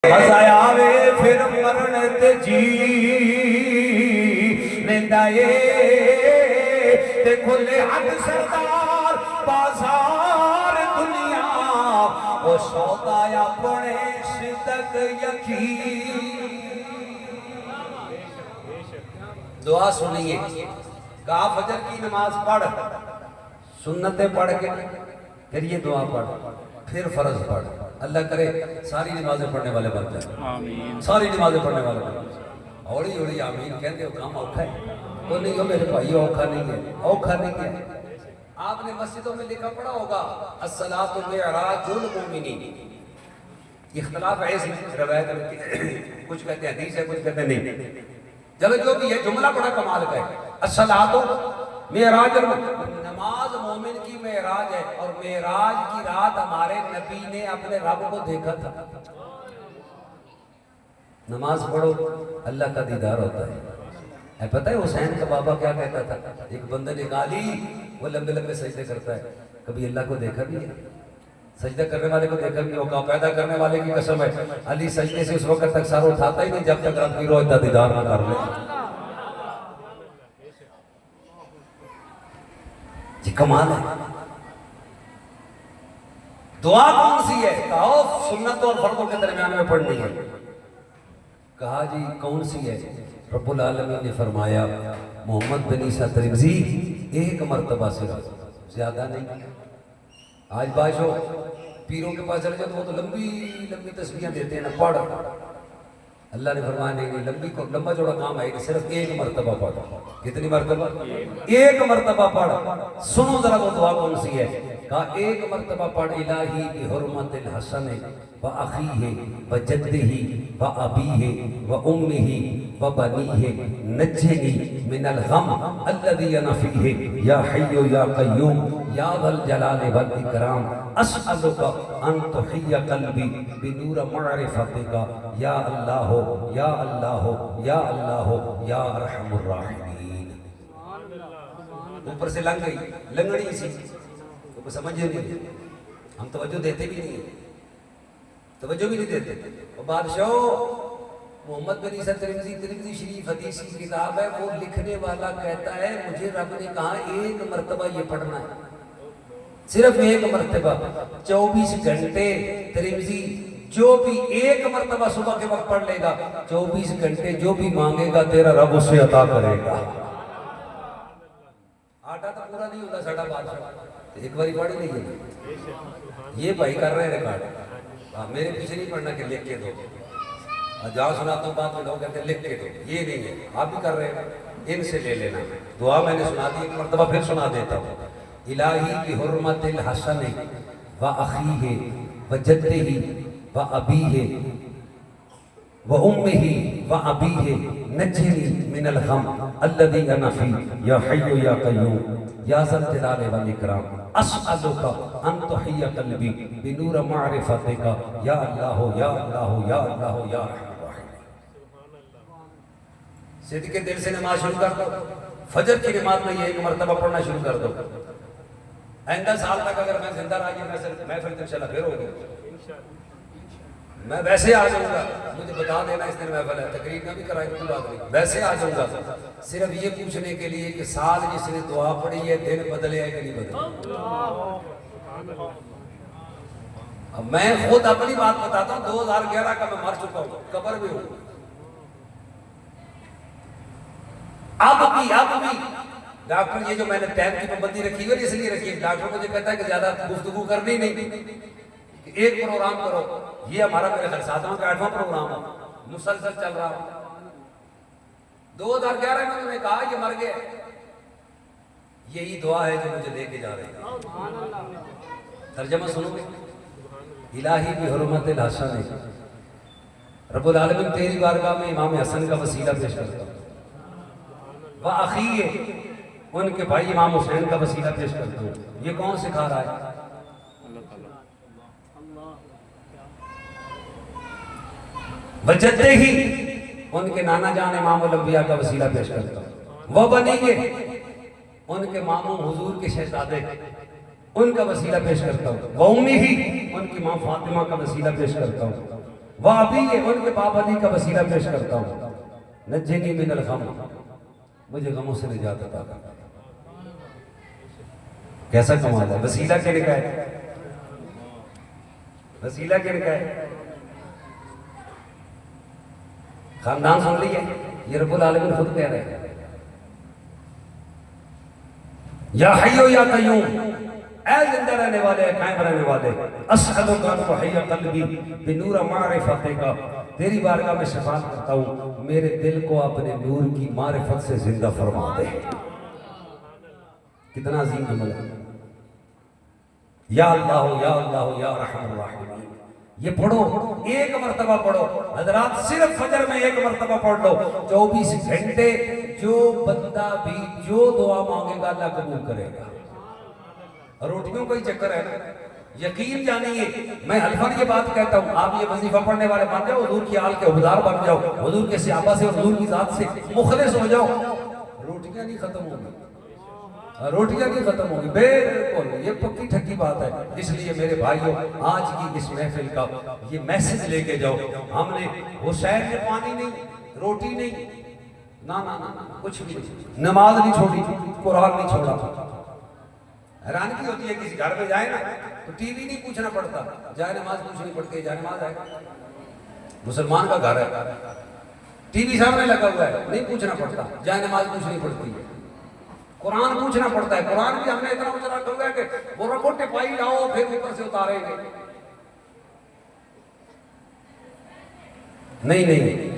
ہسایا وے پھر مرن تے جی رہندا اے تے کھلے حد سردار بازار دنیا وہ سودا اپنے صدق یقین. دعا سنیے. کہا فجر کی نماز پڑھ، سنتیں پڑھ کے پھر یہ دعا پڑھ، پھر فرض پڑھ. اللہ کرے ساری نمازیں پڑھنے والے بن جائیں، ساری نمازیں پڑھنے والے بن جائیں. اوڑی اوڑی آمین کہتے ہو کام اوکھا ہے؟ وہ نہیں ہو میرے بھائی، اوکھا نہیں ہے، اوکھا نہیں ہے. آپ نے مسجدوں میں لکھا پڑھا ہوگا الصلاۃ معراج المومنین. اختلاف ہے اس روایت میں، کچھ کہتے ہیں حدیث ہے، کچھ کہتے ہیں نہیں. چلو جو بھی ہے جملہ بڑا کمال کا ہے. الصلاۃ معراج المومنین، نماز مومن کی معراج ہے. اور معراج کی رات ہمارے نبی نے اپنے رب کو دیکھا تھا. نماز پڑھو اللہ کا دیدار ہوتا ہے. پتہ ہے حسین کا بابا کیا کہتا تھا؟ ایک بندہ نکالی وہ لمبے لمبے سجدے کرتا ہے. کبھی اللہ کو دیکھا بھی ہے؟ سجدہ کرنے والے کو دیکھا بھی ہوگا. پیدا کرنے والے کی قسم ہے علی سجدے سے اس وقت تک سر اٹھاتا ہی نہیں جب تک رب کی روح کا دیدار نہ کر لے. یہ کمال ہے. دعا کون سی ہے؟ کہو سنت اور فرضوں کے درمیان میں پڑھنی ہے. کہا جی کون سی ہے؟ رب العالمین نے فرمایا محمد بن عیسیٰ ترمذی ایک مرتبہ صرف، زیادہ نہیں. آج باشو پیروں کے پاس چلے جاؤ تو وہ تو لمبی لمبی تسبیحاں دیتے ہیں نا، پڑھ. اللہ نے فرمایا نہیں، لمبا چوڑا کام ہے کہ صرف ایک مرتبہ پڑھ. کتنی مرتبہ؟ ایک مرتبہ پڑھ. سنو ذرا وہ دعا کون سی ہے. کہا ایک مرتبہ پڑھ الہی بحرمت الحسن و اخیہ و جدہ و ابیہ و امہ و بنیہ نجنی من الغم الذی انا فیہ یا حی یا قیوم یا ذا الجلال والاکرام اسألک ان تحیی قلبی بنور معرفتک یا اللہ یا اللہ یا اللہ یا ارحم الراحمین. اوپر سے لنگ گئی، لنگڑی سی تو سمجھے نہیں. ہم توجہ دیتے بھی نہیں، توجہ بھی نہیں دیتے. اور بادشاہ محمد بن عیسیٰ ترمذی شریف حدیث کی کتاب ہے. وہ لکھنے والا کہتا ہے مجھے رب نے کہا ایک مرتبہ یہ پڑھنا ہے، صرف ایک مرتبہ. 24 گھنٹے ترمذی جو بھی ایک مرتبہ صبح کے وقت پڑھ لے گا، 24 گھنٹے جو بھی مانگے گا تیرا رب اسے عطا کرے گا. آٹا تو پورا نہیں ہوتا ساڑھا بادشاہ، ایک باری پڑھ ہی نہیں ہے. یہ بھائی کر رہے ہیں ریکارڈ. میرے پیچھے نہیں پڑھنا کہ لکھ کے دو. جہاں سناتا ہوں بات میں لوگ کہتے ہیں لکھ کے دو، یہ نہیں ہے. آپ بھی کر رہے ہیں، ان سے لے لینا. دعا میں نے سنا دی، ایک مرتبہ پھر سنا دیتا ہوں. الہی بحرمت الحسن و اخیہ و جدہ و ابیہ و امہ و ابیہ نجنی من الغم الذی انا فیہ یا حی یا قیوم یا ذا الجلال والاکرام اسألک ان تحیی قلبی بنور معرفتک یا اللہ یا اللہ یا اللہ یا ارحم الراحمین. صدقے دل سے نماز شروع کر دو. فجر کی نماز میں یہ ایک مرتبہ پڑھنا شروع کر دو. آئندہ سال تک اگر میں زندہ رہا یہ محفل تک چلا پھر ہوگی. میں ویسے آ جاؤں گا، مجھے بتا دینا اس دن محفل ہے، تقریر نہ بھی کرائے کوئی بات نہیں، ویسے آ جاؤں گا صرف یہ پوچھنے کے لیے کہ سال جس نے دعا پڑھی ہے دن بدلے ہے کہ نہیں بدلے. اب میں خود اپنی بات بتاتا ہوں. 2011 کا میں مر چکا ہوں، قبر بھی ہوں. اب بھی ڈاکٹر یہ جو میں نے ٹائم کی پابندی رکھی ہوئی اس لیے رکھی ہے. ڈاکٹر مجھے کہتا ہے کہ زیادہ گفتگو کرنی نہیں، ایک پروگرام کرو. یہ ہمارا میرے خیال 7واں کا 8واں پروگرام ہے، مسلسل چل رہا. 2011 میں انہوں نے کہا یہ مر گئے. یہی دعا ہے جو مجھے لے کے جا رہے ہیں. ترجمہ سنو گے. الہی بحرمت الحسن، رب العالمین تیری بارگاہ میں امام حسن کا وسیلہ پیش کرتا ہوں. وَأَخِيَّ، ان کے بھائی امام حسین کا وسیلہ پیش کرتا ہوں. یہ کون سکھا رہا ہے؟ وجدہ ہی، ان کے نانا جان امام الانبیاء کا وسیلہ پیش کرتا ہوں. وَبَنِيَّ، ان کے ماموں حضور کے شہزادے ان کا وسیلہ پیش کرتا ہوں. وَأُمِّهِ، ان کی ماں فاطمہ کا وسیلہ پیش کرتا ہوں. وابی ان کے باب علی کا وسیلہ پیش کرتا ہوں، نجنی من الغم، مجھے غموں سے نجات عطا کر۔ کیسا کمال ہے، وسیلہ کن کا ہے، وسیلہ کن کا ہے، خاندان سن لیے، یہ رب العالمین خود کہہ رہے ہیں یا حیو یا قیوم، اے زندہ رہنے والے، اے قائم رہنے والے، اسألک ان تحیی قلبی بنور معرفتک، تیری بارگاہ میں شفاعت کرتا ہوں میرے دل کو اپنے نور کی معرفت سے زندہ فرما دے۔ کتنا عظیم عمل ہے، یا اللہ یا اللہ یا رحم الرحمین۔ یہ پڑھو، ایک مرتبہ پڑھو حضرات، صرف فجر میں ایک مرتبہ پڑھ لو، 24 گھنٹے جو بندہ بھی جو دعا مانگے گا اللہ قبول کرے گا۔ روٹیوں کا ہی چکر ہے نا، یقین جانیے، میں الفاظ یہ بات کہتا ہوں، آپ یہ وظیفہ پڑھنے والے بن جاؤ، حضور کی آل کے عہدیدار بن جاؤ، حضور کے صحابہ سے اور حضور کی ذات سے مخلص ہو جاؤ، روٹیاں نہیں ختم ہوگی، روٹیاں نہیں ختم ہوگی، بالکل یہ پکی ٹھکی بات ہے۔ اس لیے میرے بھائیوں، آج کی اس محفل کا یہ میسج لے کے جاؤ، ہم نے حسین نے پانی نہیں، روٹی نہیں، نہ کچھ بھی نہیں، نماز نہیں چھوڑی، قرآن نہیں چھوڑا۔ حیرانگی ہوتی ہے کسی گھر میں جائے نا تو ٹی وی نہیں پوچھنا پڑتا، جائے نماز پوچھنی پڑتی ہے، جائے نماز ہے، مسلمان کا گھر ہے، ٹی وی سامنے لگا ہوا ہے، نہیں پوچھنا پڑتا، جائے نماز پوچھنی پڑتی ہے، قرآن پوچھنا پڑتا ہے، قرآن بھی ہم نے اتنا اتنا کر گیا کہ وہ رکھو ٹپائی لاؤ پھر اوپر سے اتاریں گے، نہیں،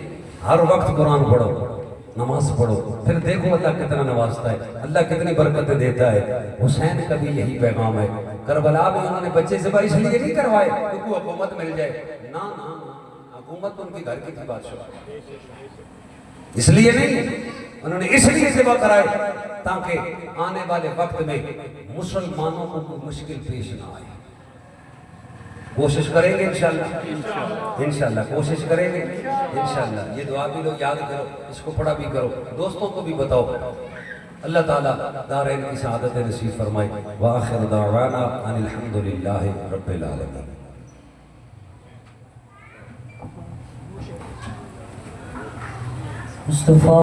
ہر وقت قرآن پڑھو، نماز پڑھو، پھر دیکھو اللہ کتنا نوازتا ہے، اللہ کتنی برکتیں دیتا ہے۔ حسین کا بھی یہی پیغام ہے، کربلا میں انہوں نے بچے ذبح اس لیے نہیں کروائے کیونکہ حکومت مل جائے، نہ حکومت ان کے گھر کی تھی، بادشاہ، اس لیے نہیں، انہوں نے اس لیے ذبح کرائے تاکہ آنے والے وقت میں مسلمانوں کو کوئی مشکل پیش نہ آئے۔ کوشش کریں گے انشاءاللہ، انشاءاللہ کوشش کریں گے انشاءاللہ۔ یہ دعا بھی لو، یاد کرو، اس کو پڑھا بھی کرو، دوستوں کو بھی بتاؤ۔ اللہ تعالیٰ دارین کی سعادت نصیب فرمائے۔ وآخر دعوانا ان الحمدللہ رب العالمین۔ مصطفیٰ